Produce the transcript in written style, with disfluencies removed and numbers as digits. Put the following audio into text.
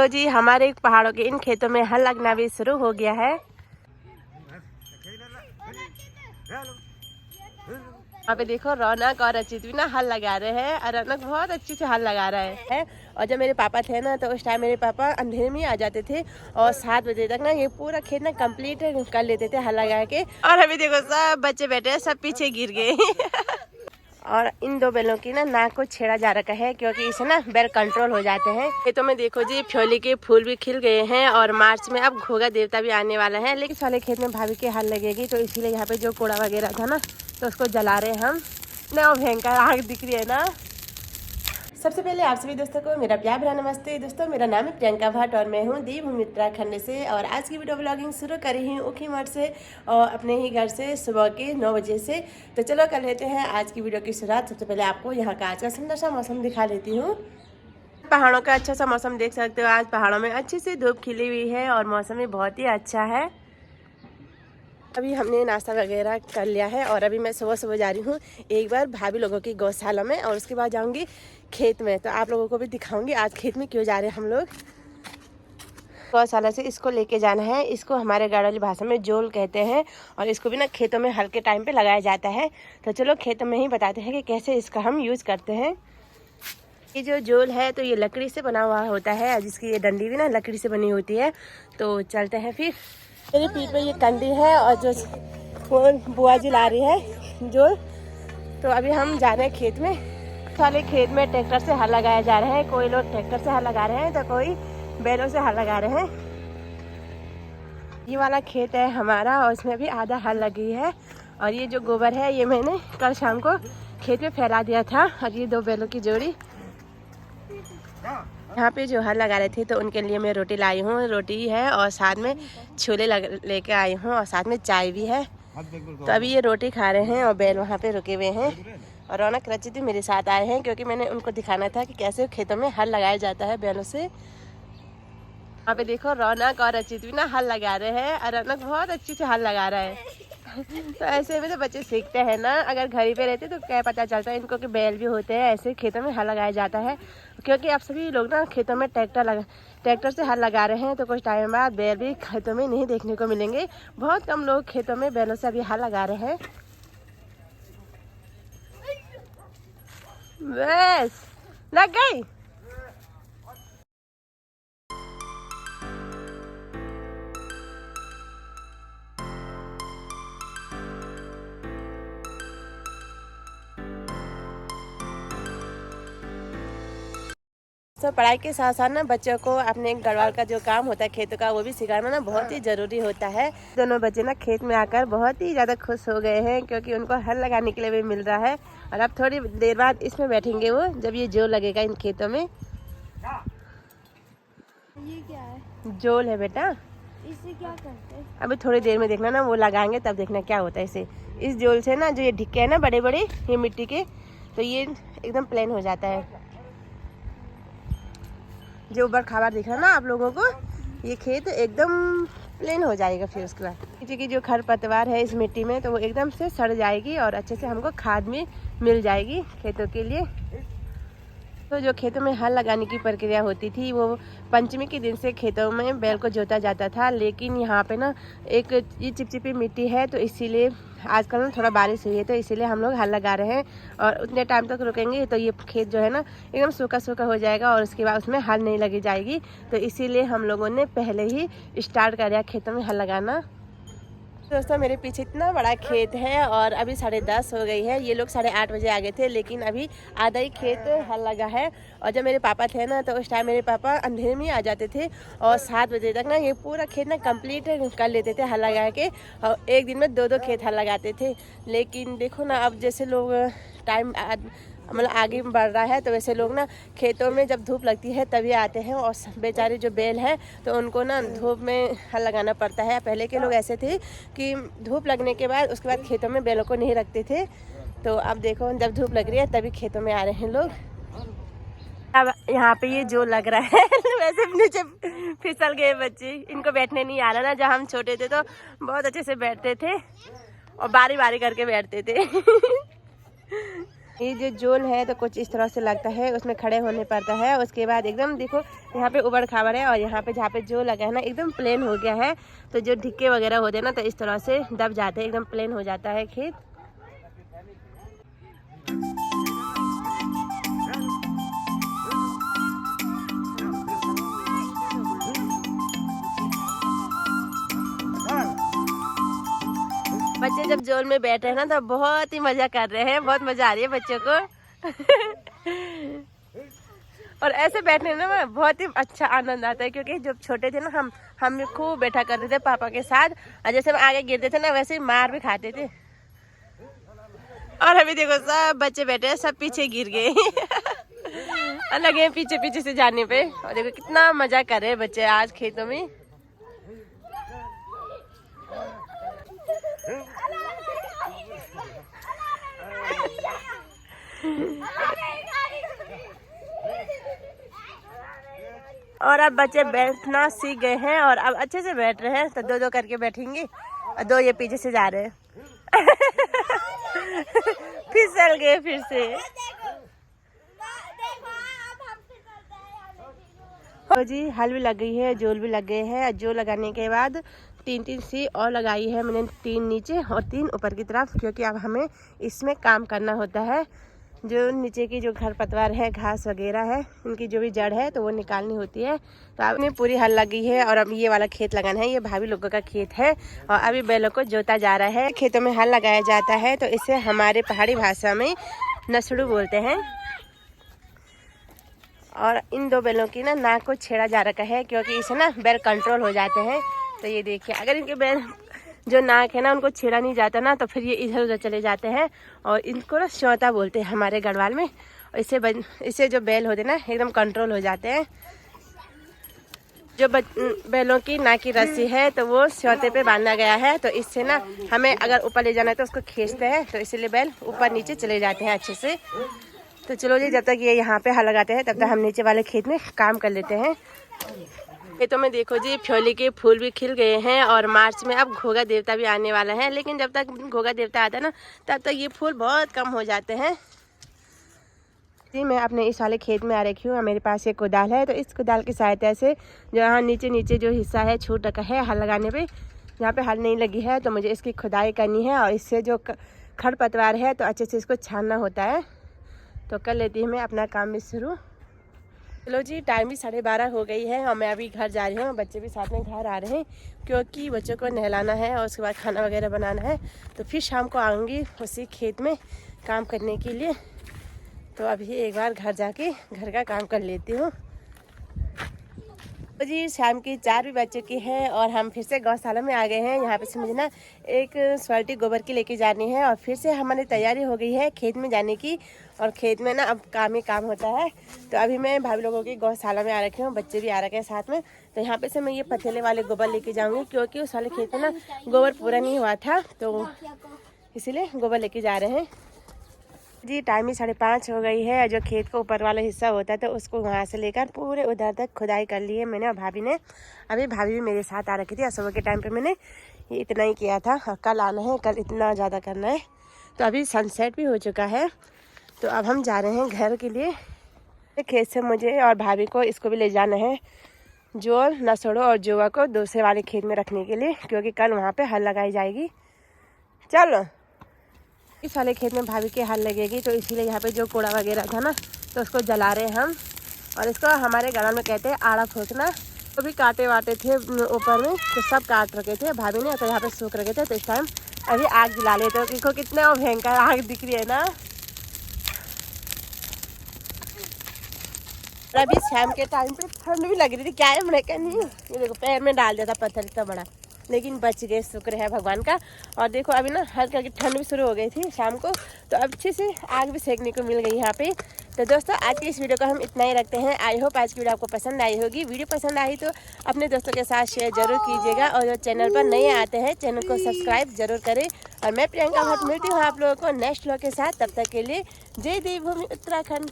तो जी हमारे पहाड़ों के इन खेतों में हल लगना भी शुरू हो गया है। यहाँ पे देखो रौनक और अचित भी ना हल लगा रहे हैं और रौनक बहुत अच्छे से हल लगा रहे हैं। और जब मेरे पापा थे ना तो उस टाइम मेरे पापा अंधेरे में आ जाते थे और 7 बजे तक ना ये पूरा खेत ना कंप्लीट कर लेते थे हल लगा के। और अभी देखो सब बच्चे बैठे हैं, सब पीछे गिर गए। और इन दो बैलों की ना नाक को छेड़ा जा रखा है क्योंकि इसे ना बैल कंट्रोल हो जाते हैं। खेतों में देखो जी फ्योली के फूल भी खिल गए हैं और मार्च में अब घोगा देवता भी आने वाला है। लेकिन इस वाले खेत में भाभी के हल लगेगी तो इसीलिए यहाँ पे जो कूड़ा वगैरह था ना तो उसको जला रहे हैं हम ना। भयंकर आग दिख रही है ना। सबसे पहले आप सभी दोस्तों को मेरा प्यार भरा नमस्ते। दोस्तों मेरा नाम है प्रियंका भट्ट और मैं हूँ देवभूमि उत्तराखंड से। और आज की वीडियो ब्लॉगिंग शुरू करी हूँ ऊखीमठ से और अपने ही घर से सुबह के 9 बजे से। तो चलो कर लेते हैं आज की वीडियो की शुरुआत। सबसे पहले आपको यहाँ का आज का सुंदर सा मौसम दिखा लेती हूँ। पहाड़ों का अच्छा सा मौसम देख सकते हो। आज पहाड़ों में अच्छी सी धूप खिली हुई है और मौसम भी बहुत ही अच्छा है। अभी हमने नाश्ता वगैरह कर लिया है और अभी मैं सुबह सुबह जा रही हूँ एक बार भाभी लोगों की गौशाला में और उसके बाद जाऊँगी खेत में। तो आप लोगों को भी दिखाऊंगी आज खेत में क्यों जा रहे हैं हम लोग। गौशाला से इसको लेके जाना है। इसको हमारे गढ़वाली भाषा में जोल कहते हैं और इसको भी ना खेतों में हल के टाइम पे लगाया जाता है। तो चलो खेतों में ही बताते हैं कि कैसे इसका हम यूज़ करते हैं। ये जो जोल है तो ये लकड़ी से बना हुआ होता है, जिसकी ये डंडी भी ना लकड़ी से बनी होती है। तो चलते हैं फिर। मेरे पीठ में ये कंडी है और जो बुआ जी ला रही है जोल। तो अभी हम जा रहे हैं खेत में। साले खेत में ट्रैक्टर से हल लगाया जा रहा है। कोई लोग ट्रैक्टर से हल लगा रहे हैं तो कोई बैलों से हल लगा रहे हैं। ये वाला खेत है हमारा और इसमें भी आधा हल लगी है। और ये जो गोबर है ये मैंने कल शाम को खेत में फैला दिया था। और ये 2 बैलों की जोड़ी यहाँ पे जो हल लगा रहे थे तो उनके लिए मैं रोटी लाई हूँ। रोटी है और साथ में छोले लेके आई हूँ और साथ में चाय भी है। तो अभी ये रोटी खा रहे हैं और बैल वहाँ पे रुके हुए हैं। और रौनक रचित भी मेरे साथ आए हैं क्योंकि मैंने उनको दिखाना था कि कैसे खेतों में हल लगाया जाता है बैलों से। वहाँ पे देखो रौनक और रचित भी ना हल लगा रहे हैं और रौनक बहुत अच्छी से हल लगा रहा है। तो ऐसे में तो बच्चे सीखते हैं ना। अगर घर ही पे रहते तो क्या पता चलता है इनको कि बैल भी होते हैं। ऐसे खेतों में हल लगाया जाता है क्योंकि अब सभी लोग ना खेतों में ट्रैक्टर से हल लगा रहे हैं। तो कुछ टाइम बाद बैल भी खेतों में नहीं देखने को मिलेंगे। बहुत कम लोग खेतों में बैलों से अभी हल लगा रहे हैं। बस लग गई। तो पढ़ाई के साथ साथ ना बच्चों को अपने गढ़वाल का जो काम होता है खेतों का वो भी सिखाना ना बहुत ही ज़रूरी होता है। दोनों बच्चे ना खेत में आकर बहुत ही ज़्यादा खुश हो गए हैं क्योंकि उनको हल लगाने के लिए भी मिल रहा है। और अब थोड़ी देर बाद इसमें बैठेंगे वो जब ये जोल लगेगा इन खेतों में। ये क्या है? जोल है बेटा। इससे क्या करते हैं? अभी थोड़ी देर में देखना ना वो लगाएंगे तब देखना क्या होता है इसे। इस जोल से ना जो ये ढिक्के है ना बड़े बड़े ये मिट्टी के तो ये एकदम प्लेन हो जाता है। जो ऊपर खाबार दिख रहा है ना आप लोगों को ये खेत एकदम प्लेन हो जाएगा। फिर उसके बाद नीचे की जो खरपतवार है इस मिट्टी में तो वो एकदम से सड़ जाएगी और अच्छे से हमको खाद भी मिल जाएगी खेतों के लिए। तो जो खेतों में हल लगाने की प्रक्रिया होती थी वो पंचमी के दिन से खेतों में बैल को जोता जाता था। लेकिन यहाँ पे ना एक ये चिपचिपी मिट्टी है तो इसीलिए आजकल ना थोड़ा बारिश हुई है तो इसीलिए हम लोग हल लगा रहे हैं। और उतने टाइम तक रुकेंगे तो ये खेत जो है ना एकदम सूखा सूखा हो जाएगा और उसके बाद उसमें हल नहीं लगी जाएगी। तो इसीलिए हम लोगों ने पहले ही स्टार्ट कर दिया खेतों में हल लगाना। दोस्तों मेरे पीछे इतना बड़ा खेत है और अभी 10:30 हो गई है। ये लोग 8:30 बजे आ गए थे लेकिन अभी आधा ही खेत हल लगा है। और जब मेरे पापा थे ना तो उस टाइम मेरे पापा अंधेरे में आ जाते थे और 7 बजे तक ना ये पूरा खेत ना कंप्लीट कर लेते थे हल लगा के। और एक दिन में 2 खेत हल लगाते थे। लेकिन देखो ना अब जैसे लोग टाइम मतलब आगे बढ़ रहा है तो वैसे लोग ना खेतों में जब धूप लगती है तभी आते हैं। और बेचारे जो बैल हैं तो उनको ना धूप में हल लगाना पड़ता है। पहले के लोग ऐसे थे कि धूप लगने के बाद उसके बाद खेतों में बैलों को नहीं रखते थे। तो अब देखो जब धूप लग रही है तभी खेतों में आ रहे हैं लोग। अब यहाँ पे ये जो लग रहा है वैसे नीचे फिसल गए बच्चे। इनको बैठने नहीं आ रहा ना। जब हम छोटे थे तो बहुत अच्छे से बैठते थे और बारी बारी करके बैठते थे। ये जो जोल है तो कुछ इस तरह से लगता है, उसमें खड़े होने पड़ता है। उसके बाद एकदम देखो यहाँ पे उबड़ खाबड़ है, और यहाँ पे जहाँ पे जो लगा है ना एकदम प्लेन हो गया है। तो जो ढिक्के वगैरह होते हैं ना तो इस तरह से दब जाते हैं, एकदम प्लेन हो जाता है खेत। बच्चे जब जोल में बैठ रहे हैं ना तो बहुत ही मजा कर रहे हैं, बहुत मजा आ रही है बच्चों को। और ऐसे बैठने में बहुत ही अच्छा आनंद आता है, क्योंकि जब छोटे थे ना हम खूब बैठा करते थे पापा के साथ, और जैसे हम आगे गिरते थे ना वैसे ही मार भी खाते थे। और अभी देखो सब बच्चे बैठे हैं, सब पीछे गिर गए। और लगे हैं पीछे पीछे से जाने पे। और देखो कितना मजा कर रहे हैं बच्चे आज खेतों में। और अब बच्चे बैठना सीख गए हैं और अब अच्छे से बैठ रहे हैं। तो दो दो करके बैठेंगे, और दो ये पीछे से जा रहे हैं। फिसल गए फिर से। तो जी हल भी लग गई है, जोल भी लग गए हैं। जो लगाने के बाद 3 सी और लगाई है मैंने, 3 नीचे और 3 ऊपर की तरफ, क्योंकि अब हमें इसमें काम करना होता है। जो नीचे की जो खरपतवार है, घास वगैरह है, उनकी जो भी जड़ है तो वो निकालनी होती है। तो अब पूरी हल लग गई है और अब ये वाला खेत लगाना है। ये भाभी लोगों का खेत है और अभी बैलों को जोता जा रहा है। खेतों में हल लगाया जाता है तो इसे हमारे पहाड़ी भाषा में नसड़ू बोलते हैं। और इन 2 बैलों की ना नाक को छेड़ा जा रखा है, क्योंकि इसे ना बैल कंट्रोल हो जाते हैं। तो ये देखिए, अगर इनके बैल जो नाक है ना उनको छेड़ा नहीं जाता ना तो फिर ये इधर उधर चले जाते हैं। और इनको ना श्योता बोलते हैं हमारे गढ़वाल में। और इससे जो बैल होते हैं ना एकदम कंट्रोल हो जाते हैं। जो बैलों की नाक की रस्सी है तो वो श्योते पे बांधा गया है, तो इससे ना हमें अगर ऊपर ले जाना है तो उसको खींचते हैं, तो इसीलिए बैल ऊपर नीचे चले जाते हैं अच्छे से। तो चलो जी, जब तक ये यहाँ पे हल लगाते हैं तब तक हम नीचे वाले खेत में काम कर लेते हैं। खेतों में देखो जी फ्योली के फूल भी खिल गए हैं और मार्च में अब घोगा देवता भी आने वाला है। लेकिन जब तक घोगा देवता आता है ना तब तक ये फूल बहुत कम हो जाते हैं। जी मैं अपने इस वाले खेत में आ रखी हूँ। मेरे पास एक कुदाल है, तो इस कुदाल की सहायता से जो यहाँ नीचे जो हिस्सा है छूट रखा है हल लगाने पे, यहाँ पे हल नहीं लगी है तो मुझे इसकी खुदाई करनी है। और इससे जो खरपतवार है तो अच्छे से इसको छानना होता है। तो कर लेती हूँ मैं अपना काम भी शुरू। चलो जी, टाइम भी 12:30 हो गई है और मैं अभी घर जा रही हूँ। बच्चे भी साथ में घर आ रहे हैं, क्योंकि बच्चों को नहलाना है और उसके बाद खाना वगैरह बनाना है। तो फिर शाम को आऊँगी उसी खेत में काम करने के लिए। तो अभी एक बार घर जाके घर का काम कर लेती हूँ। तो जी शाम की 4 भी बज चुकी है और हम फिर से गौशाला में आ गए हैं। यहाँ पे से मुझे ना एक स्वाल्टी गोबर की लेके जानी है और फिर से हमारी तैयारी हो गई है खेत में जाने की। और खेत में ना अब काम ही काम होता है। तो अभी मैं भाभी लोगों की गौशाला में आ रखी हूँ, बच्चे भी आ रखे हैं साथ में। तो यहाँ पे से मैं ये पथेले वाले गोबर लेके जाऊँगी, क्योंकि उस वाले खेत में ना गोबर पूरा नहीं हुआ था, तो इसीलिए गोबर लेके जा रहे हैं। जी टाइम ही 5:30 हो गई है। जो खेत का ऊपर वाला हिस्सा होता है तो उसको वहाँ से लेकर पूरे उधर तक खुदाई कर ली है मैंने और भाभी ने। अभी भाभी भी मेरे साथ आ रखी थी। सुबह के टाइम पे मैंने ये इतना ही किया था, कल आना है, कल इतना ज़्यादा करना है। तो अभी सनसेट भी हो चुका है, तो अब हम जा रहे हैं घर के लिए। खेत से मुझे और भाभी को इसको भी ले जाना है, जोर नसड़ो और जोवा को दूसरे वाले खेत में रखने के लिए, क्योंकि कल वहाँ पर हल लगाई जाएगी। चलो, इस वाले खेत में भाभी के हल लगेगी, तो इसीलिए यहाँ पे जो कूड़ा वगैरह था ना तो उसको जला रहे हैं हम। और इसको हमारे गाँव में कहते हैं आड़ा फूकना। तो भी कांटे वाटे थे ऊपर में, तो सब काट रखे थे भाभी ने, तो यहाँ पे सूख रखे थे। तो इस टाइम अभी आग जला लेते हो, देखो कितना भयंकर आग दिख रही है ना। अभी शाम के टाइम पे ठंड भी लग रही थी, क्या है मैंने कहा नहीं, ये देखो पैर में डाल दिया था पत्थर इतना बड़ा, लेकिन बच गए, शुक्र है भगवान का। और देखो अभी ना हल्का की ठंड भी शुरू हो गई थी शाम को, तो अच्छे से आग भी सेकने को मिल गई यहाँ पे। तो दोस्तों आज की इस वीडियो को हम इतना ही रखते हैं। आई होप आज की वीडियो आपको पसंद आई होगी। वीडियो पसंद आई तो अपने दोस्तों के साथ शेयर जरूर कीजिएगा, और जो चैनल पर नए आते हैं चैनल को सब्सक्राइब जरूर करें। और मैं प्रियंका भट्ट मिलती हूँ आप लोगों को नेक्स्ट व्लॉग के साथ। तब तक के लिए जय देवभूमि उत्तराखंड।